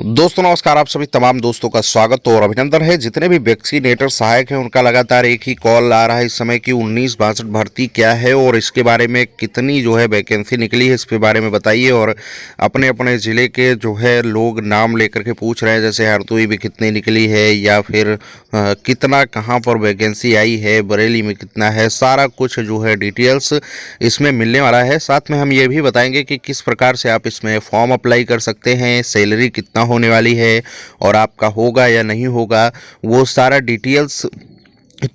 दोस्तों नमस्कार। आप सभी तमाम दोस्तों का स्वागत और अभिनंदन है। जितने भी वैक्सीनेटर सहायक हैं उनका लगातार एक ही कॉल आ रहा है इस समय कि 1962 भर्ती क्या है और इसके बारे में कितनी वैकेंसी निकली है, इसके बारे में बताइए। और अपने अपने ज़िले के लोग नाम लेकर के पूछ रहे हैं, जैसे हरदोई में कितनी निकली है या फिर कितना कहाँ पर वैकेंसी आई है, बरेली में कितना है, सारा कुछ डिटेल्स इसमें मिलने वाला है। साथ में हम ये भी बताएंगे कि किस प्रकार से आप इसमें फॉर्म अप्लाई कर सकते हैं, सैलरी कितना होने वाली है और आपका होगा या नहीं होगा, वो सारा डिटेल्स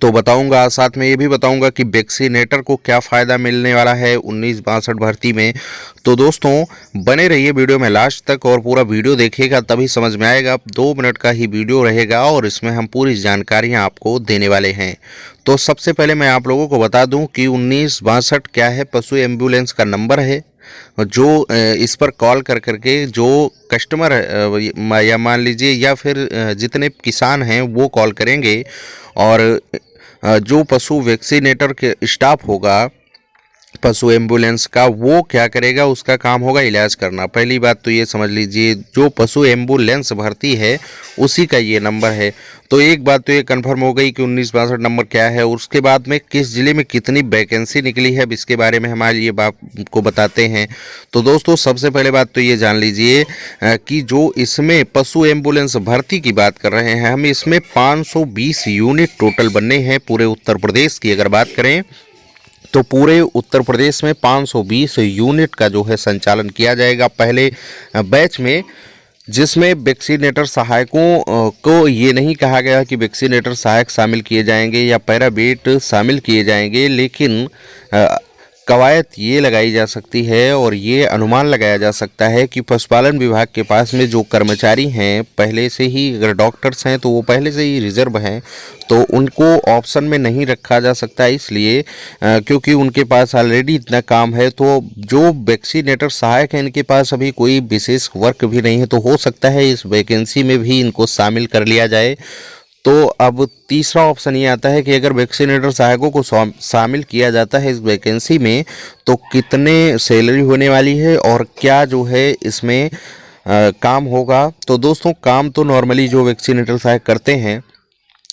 तो बताऊंगा। साथ में ये भी बताऊंगा कि वैक्सीनेटर को क्या फ़ायदा मिलने वाला है 1962 भर्ती में। तो दोस्तों बने रहिए वीडियो में लास्ट तक और पूरा वीडियो देखिएगा, तभी समझ में आएगा। 2 मिनट का ही वीडियो रहेगा और इसमें हम पूरी जानकारियां आपको देने वाले हैं। तो सबसे पहले मैं आप लोगों को बता दूं कि 1962 क्या है। पशु एम्बुलेंस का नंबर है जो इस पर कॉल कर करके जो कस्टमर या मान लीजिए या फिर जितने किसान हैं वो कॉल करेंगे और जो पशु वैक्सीनेटर के स्टाफ होगा पशु एम्बुलेंस का, वो क्या करेगा, उसका काम होगा इलाज करना। पहली बात तो ये समझ लीजिए, जो पशु एम्बुलेंस भर्ती है उसी का ये नंबर है। तो एक बात तो ये कंफर्म हो गई कि 1962 नंबर क्या है। उसके बाद में किस ज़िले में कितनी वैकेंसी निकली है, अब इसके बारे में हमारी ये बात को बताते हैं। तो दोस्तों सबसे पहले बात तो ये जान लीजिए कि जो इसमें पशु एम्बुलेंस भर्ती की बात कर रहे हैं हम, इसमें 520 यूनिट टोटल बनने हैं। पूरे उत्तर प्रदेश की अगर बात करें तो पूरे उत्तर प्रदेश में 520 यूनिट का संचालन किया जाएगा पहले बैच में, जिसमें वैक्सीनेटर सहायकों को ये नहीं कहा गया कि वैक्सीनेटर सहायक शामिल किए जाएंगे या पैरावेट शामिल किए जाएंगे, लेकिन कवायद ये लगाई जा सकती है और ये अनुमान लगाया जा सकता है कि पशुपालन विभाग के पास में जो कर्मचारी हैं पहले से ही, अगर डॉक्टर्स हैं तो वो पहले से ही रिजर्व हैं, तो उनको ऑप्शन में नहीं रखा जा सकता इसलिए क्योंकि उनके पास ऑलरेडी इतना काम है। तो जो वैक्सीनेटर सहायक हैं इनके पास अभी कोई विशेष वर्क भी नहीं है, तो हो सकता है इस वैकेंसी में भी इनको शामिल कर लिया जाए। तो अब तीसरा ऑप्शन ये आता है कि अगर वैक्सीनेटर सहायकों को शामिल किया जाता है इस वैकेंसी में तो कितने सैलरी होने वाली है और क्या इसमें काम होगा। तो दोस्तों काम तो नॉर्मली जो वैक्सीनेटर सहायक करते हैं,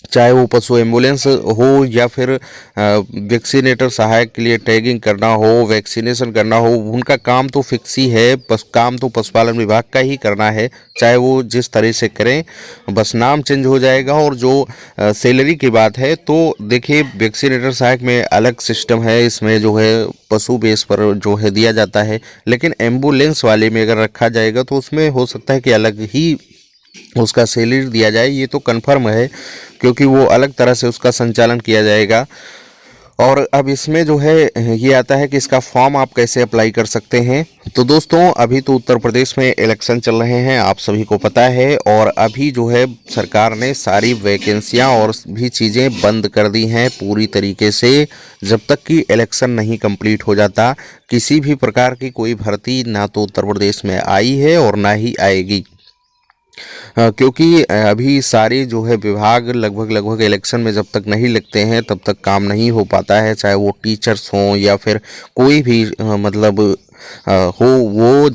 चाहे वो पशु एम्बुलेंस हो या फिर वैक्सीनेटर सहायक के लिए टैगिंग करना हो, वैक्सीनेशन करना हो, उनका काम तो फिक्स ही है। बस काम तो पशुपालन विभाग का ही करना है, चाहे वो जिस तरह से करें, बस नाम चेंज हो जाएगा। और जो सैलरी की बात है तो देखिए वैक्सीनेटर सहायक में अलग सिस्टम है, इसमें पशु बेस पर दिया जाता है, लेकिन एम्बुलेंस वाले में अगर रखा जाएगा तो उसमें हो सकता है कि अलग ही उसका सैलरी दिया जाए। ये तो कंफर्म है क्योंकि वो अलग तरह से उसका संचालन किया जाएगा। और अब इसमें ये आता है कि इसका फॉर्म आप कैसे अप्लाई कर सकते हैं। तो दोस्तों अभी तो उत्तर प्रदेश में इलेक्शन चल रहे हैं, आप सभी को पता है, और अभी सरकार ने सारी वैकेंसियां और भी चीज़ें बंद कर दी हैं पूरी तरीके से। जब तक कि इलेक्शन नहीं कंप्लीट हो जाता किसी भी प्रकार की कोई भर्ती ना तो उत्तर प्रदेश में आई है और ना ही आएगी, क्योंकि अभी सारे विभाग लगभग इलेक्शन में जब तक नहीं लगते हैं तब तक काम नहीं हो पाता है, चाहे वो टीचर्स हों या फिर कोई भी हो, वो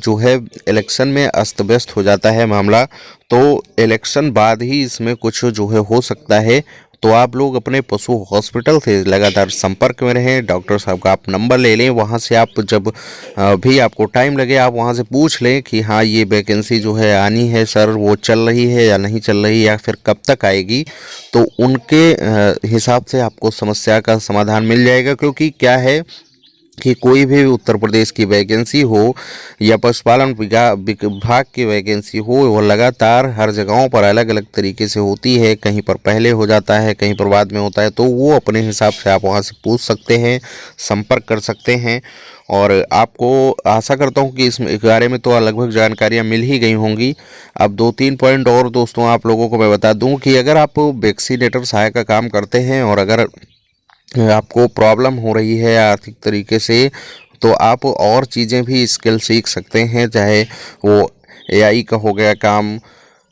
इलेक्शन में अस्त व्यस्त हो जाता है मामला। तो इलेक्शन बाद ही इसमें कुछ हो सकता है। तो आप लोग अपने पशु हॉस्पिटल से लगातार संपर्क में रहें, डॉक्टर साहब का आप नंबर ले लें, वहाँ से आप जब भी आपको टाइम लगे आप वहाँ से पूछ लें कि हाँ ये वैकेंसी आनी है सर, वो चल रही है या नहीं चल रही या फिर कब तक आएगी। तो उनके हिसाब से आपको समस्या का समाधान मिल जाएगा। क्योंकि क्या है कि कोई भी उत्तर प्रदेश की वैकेंसी हो या पशुपालन विभाग की वैकेंसी हो, वो लगातार हर जगहों पर अलग अलग तरीके से होती है, कहीं पर पहले हो जाता है, कहीं पर बाद में होता है। तो वो अपने हिसाब से आप वहाँ से पूछ सकते हैं, संपर्क कर सकते हैं। और आपको आशा करता हूँ कि इस बारे में तो लगभग जानकारियाँ मिल ही गई होंगी। अब 2-3 पॉइंट और दोस्तों आप लोगों को मैं बता दूँ कि अगर आप वैक्सीनेटर सहायक का काम करते हैं और अगर आपको प्रॉब्लम हो रही है आर्थिक तरीके से, तो आप और चीज़ें भी स्किल सीख सकते हैं, चाहे वो एआई का हो गया काम,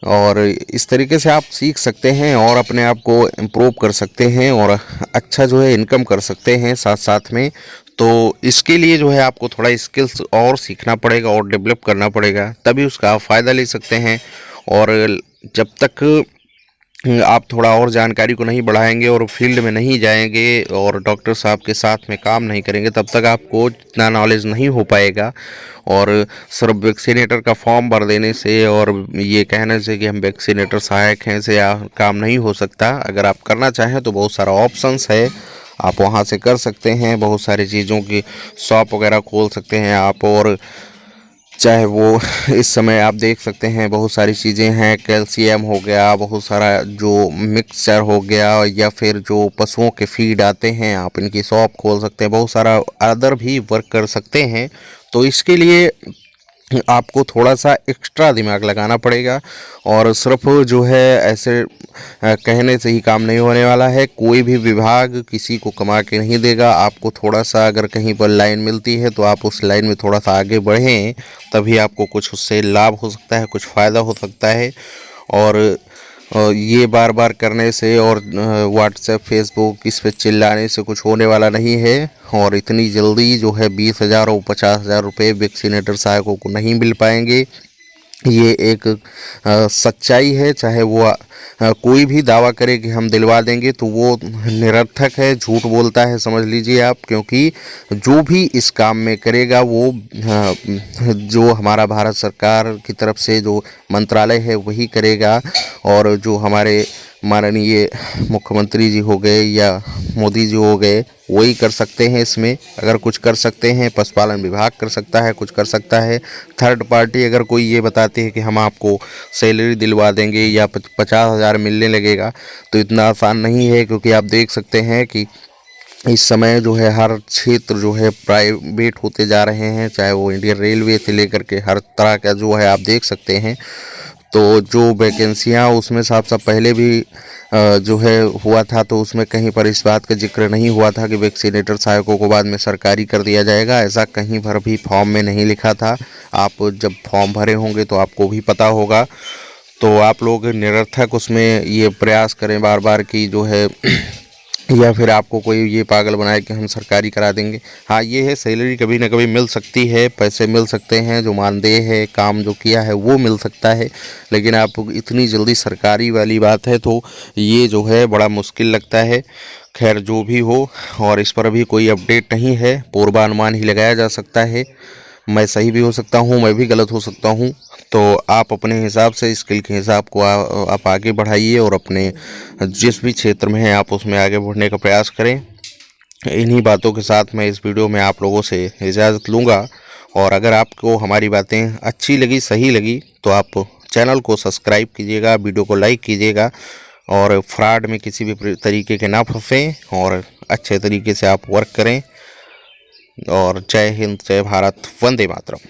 और इस तरीके से आप सीख सकते हैं और अपने आप को इम्प्रूव कर सकते हैं और अच्छा इनकम कर सकते हैं साथ साथ में। तो इसके लिए आपको थोड़ा स्किल्स और सीखना पड़ेगा और डेवलप करना पड़ेगा, तभी उसका आप फ़ायदा ले सकते हैं। और जब तक आप थोड़ा और जानकारी को नहीं बढ़ाएंगे और फील्ड में नहीं जाएंगे और डॉक्टर साहब के साथ में काम नहीं करेंगे, तब तक आपको इतना नॉलेज नहीं हो पाएगा। और सिर्फ वैक्सीनेटर का फॉर्म भर देने से और ये कहने से कि हम वैक्सीनेटर सहायक हैं से काम नहीं हो सकता। अगर आप करना चाहें तो बहुत सारा ऑप्शंस है, आप वहाँ से कर सकते हैं। बहुत सारी चीज़ों की शॉप वगैरह खोल सकते हैं आप, और चाहे वो इस समय आप देख सकते हैं बहुत सारी चीज़ें हैं, कैल्शियम हो गया, बहुत सारा जो मिक्सचर हो गया, या फिर जो पशुओं के फीड आते हैं आप इनकी शॉप खोल सकते हैं। बहुत सारा अदर भी वर्क कर सकते हैं। तो इसके लिए आपको थोड़ा सा एक्स्ट्रा दिमाग लगाना पड़ेगा, और सिर्फ जो है ऐसे कहने से ही काम नहीं होने वाला है। कोई भी विभाग किसी को कमा के नहीं देगा। आपको थोड़ा सा अगर कहीं पर लाइन मिलती है तो आप उस लाइन में थोड़ा सा आगे बढ़ें, तभी आपको कुछ उससे लाभ हो सकता है, कुछ फ़ायदा हो सकता है। और ये बार बार करने से और व्हाट्सएप फेसबुक इस पे चिल्लाने से कुछ होने वाला नहीं है। और इतनी जल्दी जो है 20,000 और 50,000 रुपये वैक्सीनेटर सहायकों को नहीं मिल पाएंगे। ये एक सच्चाई है। चाहे वो कोई भी दावा करे कि हम दिलवा देंगे तो वो निरर्थक है, झूठ बोलता है समझ लीजिए आप। क्योंकि जो भी इस काम में करेगा वो जो हमारा भारत सरकार की तरफ से जो मंत्रालय है वही करेगा। और जो हमारे माननीय मुख्यमंत्री जी हो गए या मोदी जी हो गए वही कर सकते हैं। इसमें अगर कुछ कर सकते हैं, पशुपालन विभाग कर सकता है, कुछ कर सकता है। थर्ड पार्टी अगर कोई ये बताते हैं कि हम आपको सैलरी दिलवा देंगे या 50,000 मिलने लगेगा, तो इतना आसान नहीं है। क्योंकि आप देख सकते हैं कि इस समय जो है हर क्षेत्र जो है प्राइवेट होते जा रहे हैं, चाहे वो इंडियन रेलवे से लेकर के हर तरह का जो है आप देख सकते हैं। तो जो वैकेंसियाँ उसमें साफ साफ पहले भी जो है हुआ था, तो उसमें कहीं पर इस बात का जिक्र नहीं हुआ था कि वैक्सीनेटर सहायकों को बाद में सरकारी कर दिया जाएगा। ऐसा कहीं पर भी फॉर्म में नहीं लिखा था। आप जब फॉर्म भरे होंगे तो आपको भी पता होगा। तो आप लोग निरर्थक उसमें ये प्रयास करें बार बार कि जो है या फिर आपको कोई ये पागल बनाए कि हम सरकारी करा देंगे। हाँ ये है, सैलरी कभी ना कभी मिल सकती है, पैसे मिल सकते हैं, जो मानदेय है, काम जो किया है वो मिल सकता है। लेकिन आप इतनी जल्दी सरकारी वाली बात है तो ये जो है बड़ा मुश्किल लगता है। खैर जो भी हो, और इस पर अभी कोई अपडेट नहीं है, पूर्वानुमान ही लगाया जा सकता है। मैं सही भी हो सकता हूँ, मैं भी गलत हो सकता हूँ। तो आप अपने हिसाब से स्किल के हिसाब को आप आगे बढ़ाइए और अपने जिस भी क्षेत्र में हैं आप उसमें आगे बढ़ने का प्रयास करें। इन्हीं बातों के साथ मैं इस वीडियो में आप लोगों से इजाज़त लूँगा। और अगर आपको हमारी बातें अच्छी लगी, सही लगी, तो आप चैनल को सब्सक्राइब कीजिएगा, वीडियो को लाइक कीजिएगा, और फ्रॉड में किसी भी तरीके के ना फंसें और अच्छे तरीके से आप वर्क करें। और जय हिंद, जय भारत, वंदे मातरम।